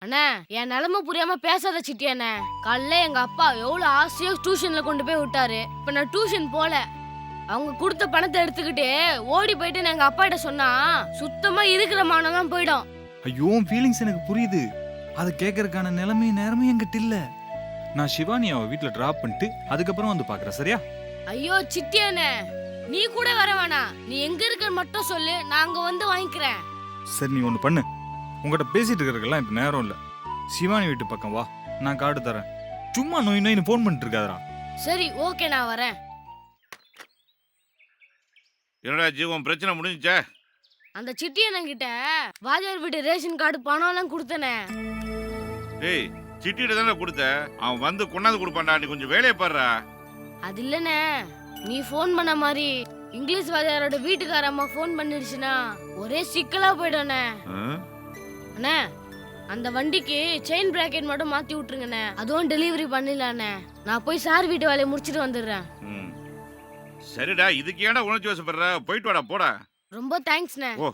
அண்ணா என் நிலைமை புரியாம பேசாத சிட்டி அண்ணே. காலைல எங்க அப்பா எவ்வளவு ஆசையா டியூஷன்ல கொண்டு போய் விட்டாரு. இப்ப நான் டியூஷன் போல. அவங்க கொடுத்த பணத்தை எடுத்துக்கிட்டு ஓடி போயிட்டு நான் எங்க அப்பா கிட்ட சொன்னா சுத்தமா இருக்கிற மானம்லாம் போயிடும். ஐயோ ஃபீலிங்ஸ் எனக்கு புரியுது. அதை கேட்கறதுக்கான நிலைமை நேரமே என்கிட்ட இல்ல. நான் சிவானி அவ வீட்டுல டிராப் பண்ணிட்டு அதுக்கப்புறம் வந்து பாக்குறேன், சரியா? ஐயோ சிட்டி அண்ணே, நீ கூட வர வேணாம். நீ எங்க இருக்கன்னு மட்டும் சொல்லு, நான் அங்க வந்து வாங்கிக்கிறேன். சரி, நீ ஒன்று பண்ணு. உங்கள்கிட்ட பேசிட்டு இருக்கிறதுக்கெல்லாம் இப்போ நேரம் இல்லை. சிவானி வீட்டு பக்கம் வா, நான் கார்டு தரேன். சும்மா நோய் நோயின்னு ஃபோன் பண்ணிட்டு இருக்காதரா. சரி ஓகே, நான் வரேன். என்னடா ஜீவன், பிரச்சனை முடிஞ்சா? அந்த சிட்டி அண்ணன் கிட்ட வாஜார் வீட்டு ரேஷன் கார்டு பணம் எல்லாம் கொடுத்தனே. டேய், சிட்டியில தானே கொடுத்த, அவன் வந்து கொண்டாந்து கொடுப்பான்டா. நீ கொஞ்சம் வேலையை பாடுறா. அது இல்லனே, நீ ஃபோன் பண்ண மாதிரி இங்கிலீஷ் வாஜாரோட வீட்டுக்கார அம்மா ஃபோன் பண்ணிடுச்சுன்னா ஒரே சிக்கலா போயிடும்ண்ணே. அண்ணே, அந்த வண்டிக்கு செயின் பிராக்கெட் மட்டும் மாத்தி விட்டுருங்கண்ணே. அதுவும் டெலிவரி பண்ணிடலாண்ணே. நான் போய் சார் வீட்டு வேலையை முடிச்சிட்டு வந்துடுறேன். சரிடா, இதுக்கு ஏன்டா உணர்ச்சி வசப்படுற? போயிட்டு வாடா, போடா. ரொம்ப தேங்க்ஸ்ண்ணே. ஓ,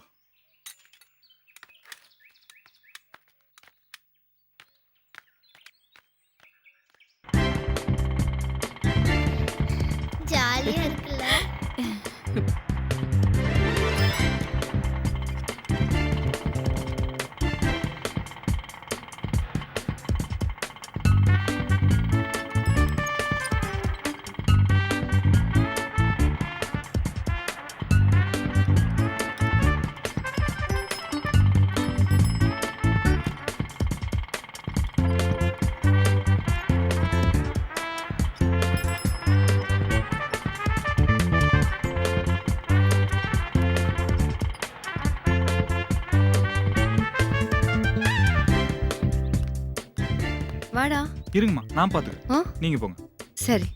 ஜாலியா இருக்குல்ல? வாடா. இருங்கம்மா, நான் பார்த்துக்கிறேன். நீங்க போங்க. சரி.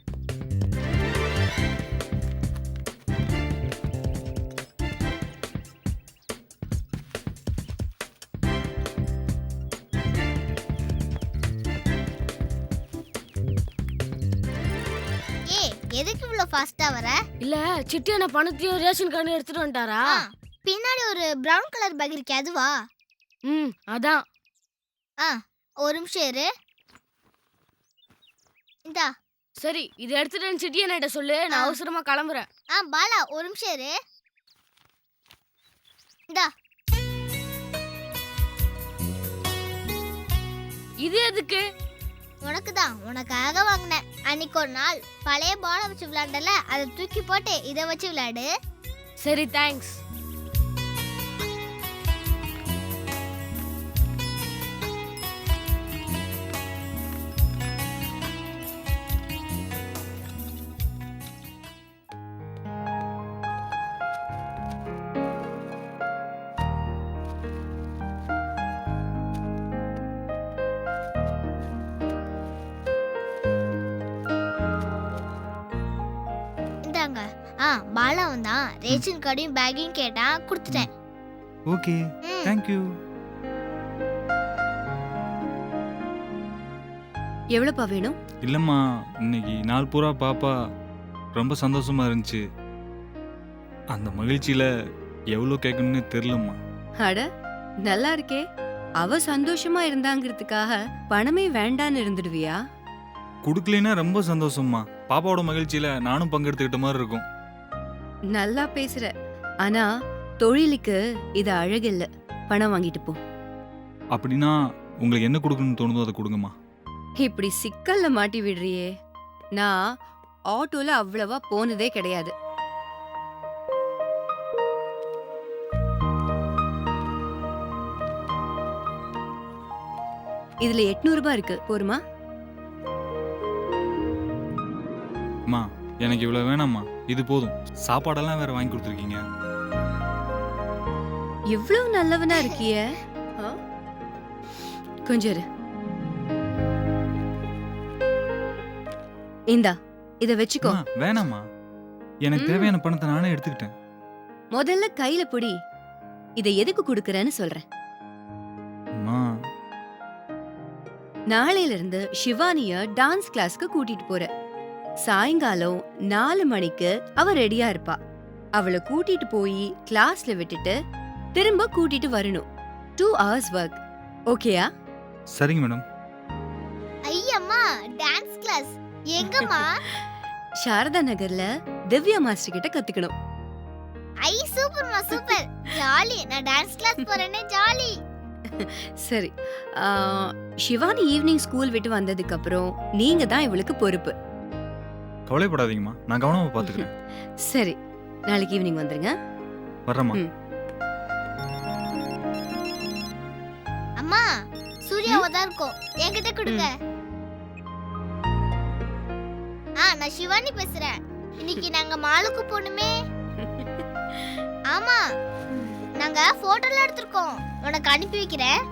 எதுக்கு இவ்வளவு ஃபாஸ்டா வர? இல்ல, சிட்டி அண்ணன் பணத்தையும் ரேஷன் கார்டு எடுத்துட்டு வந்துட்டாரா? பின்னாடி ஒரு பிரவுன் கலர் பேக் இருக்கே, அதுவா? அதான். ஒரு நிமிஷம் இரு. இந்தா. சரி, இதை எடுத்துட்டு சிட்டி அண்ணன்ட்ட சொல்லு, நான் அவசரமா கிளம்புறேன். பாலா, ஒரு நிமிஷம் இரு. இந்தா. இது எதுக்கு? உனக்கு தான், உனக்காக வாங்கினேன். அன்னைக்கு ஒரு நாள் பழைய பாலை வச்சு விளையாண்டல, அதை தூக்கி போட்டு இதை வச்சு விளையாடு. சரி, தேங்க்ஸ். பாலா வந்தான், ரேஷன் கார்டையும் பேக்கையும் கேட்டான், கொடுத்துட்டேன். Okay, thank you. எவ்வளவுப்பா வேணும்? இல்லம்மா, இன்னைக்கு நாள் பூரா பாப்பா ரொம்ப சந்தோஷமா இருந்துச்சு. அந்த மகிழ்ச்சியில எவ்வளவு கேட்கணும்னு தெரியலம்மா. அட, நல்லா இருக்கே. அவ சந்தோஷமா இருந்தாங்கிறதுக்காக பணமே வேண்டான்னு இருந்துடுவியா? குடுக்கலைன்னா ரொம்ப சந்தோஷம்மா. பாப்பாவோட மகிழ்ச்சியில நானும் பங்கெடுத்துக்கிட்ட மாதிரி இருக்கும். நல்லா பேசுற. ஆனா தொழிலுக்கு இது அழகில்ல. பணம் வாங்கிட்டு போ. அப்படின்னா உங்களுக்கு என்ன கொடுக்கணும்னு தோணுதோ அதை கொடுங்கம்மா. இப்படி சிக்கல்ல மாட்டி விடுறியே. நான் ஆட்டோல அவ்வளவா போனதே கிடையாது. இதுல 800 ரூபாய் இருக்கு, போருமா? அம்மா, எனக்கு இவ்வளவு வேணாம்மா, இது போதும். சாப்பாடெல்லாம் வேற வாங்கி கொடுத்துருக்கீங்க. இவ்வளவு நல்லவனா இருக்கிய. கொஞ்சம் இரு. இந்தா, இத வச்சுக்கோ. வேணாம்மா, எனக்கு தேவையான பணத்தை நானே எடுத்துக்கிட்டேன். முதல்ல கையில புடி. இத எதுக்கு கொடுக்கறேன்னு சொல்றேன். நாளையில இருந்து சிவானிய டான்ஸ் கிளாஸ்க்கு கூட்டிட்டு போற. சாயங்காலம் 4 மணிக்கு அவ ரெடியா இருப்பா. அவளை கூட்டிட்டு போய் கிளாஸ்ல விட்டுட்டு திரும்ப கூட்டிட்டு வரணும். 2 hours ஒர்க். ஓகேயா? சரிங்க மேடம். ஐயம்மா டான்ஸ் கிளாஸ் எங்கம்மா? சாரதா நகர்ல திவ்யா மாஸ்டர் கிட்ட கத்துக்கணும். ஐ சூப்பர்மா சூப்பர். ஜாலி. நான் டான்ஸ் கிளாஸ் போறேனே ஜாலி. சரி, ஷிவானி ஈவினிங் ஸ்கூல் விட்டு வந்ததுக்கு அப்புறம் நீங்க தான் இவளுக்கு பொறுப்பு. கவலைப்படாதீங்கம்மா, நான் கவனமா பாத்துக்கிறேன். சரி, நாளைக்கு ஈவினிங் வந்துருங்க. வர்றேம்மா. ம். அம்மா சூர்யாவா தான் இருக்கும். என்கிட்ட கொடுங்க. நான் சிவானி பேசுறேன். இன்னைக்கு நாங்க மாலுக்கு போணுமே. ஆமா, நாங்க போட்டோல எடுத்திருக்கோம். உனக்கு அனுப்பி வைக்கிறேன்.